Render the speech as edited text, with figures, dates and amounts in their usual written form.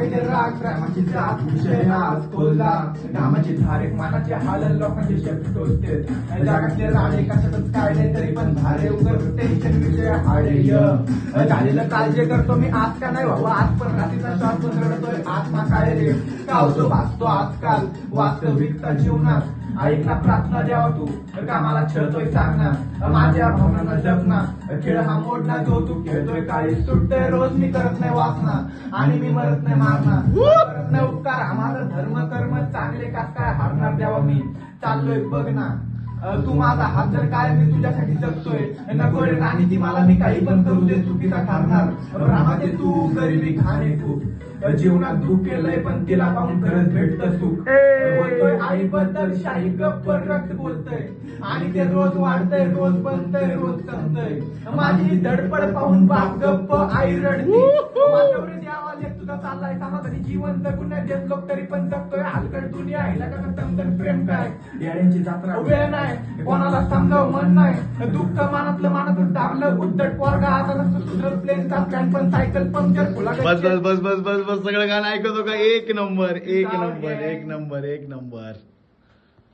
पहिले राग प्रेमाची जात विषय आज खोलला घामाची धार एक मनाचे हाल लोकांचे शब्द टोचते जगातले राडे कशातच काय नाही तरी पण धारे उगर टेन्शन विषय हाडे झालेलं काळजी करतो मी आज का नाही बाबा आज पण रात्रीचा श्वास पण रडतोय आत्मा काय रे कावतो भासतो आजकाल वास्तविकता जीवनात ऐकला प्रार्थना द्यावा तू कामाला छळतोय सांगना माझ्या भावनांना जपना खेळ हा मोडना जो तू खेळतोय काळी सुटतोय रोज मी करत नाही वासना आणि मी मरत नाही मारना करत नाही उपकार आम्हाला धर्म कर्म चांगले का काय हारणार द्यावा मी चाललोय बघ ना तू माझा हात जर काय मी तुझ्यासाठी जगतोय नको रे राणी ती मला मी काही पण करू दे चुकीचा ठरणार रामाचे तू गरिबी खाणे खूप जीवनात दुःख केलंय पण तिला पाहून खरंच भेटतं सुख बोलतोय आई बद्दल शाही गप्प रक्त बोलतोय आणि ते रोज वाढतंय रोज बनतंय रोज संपतंय माझी धडपड पाहून बाप गप्प आई रडती माझ्यावर आवाज येत तुझा चाललाय समाधानी जीवन जगून नाही देत लोक तरी पण जगतोय हलकड दुनिया हिला का समजन प्रेम काय येड्यांची जत्रा वेळ नाही कोणाला समजाव मन नाही दुःख मनातलं मनातच दाबलं उद्धट पोरगा आता नसतं सुधरत प्लेनचा प्लॅन पण सायकल पंक्चर फुला बस बस बस बस बस बस सगळं गाणं ऐकतो का एक नंबर एक नंबर एक नंबर एक नंबर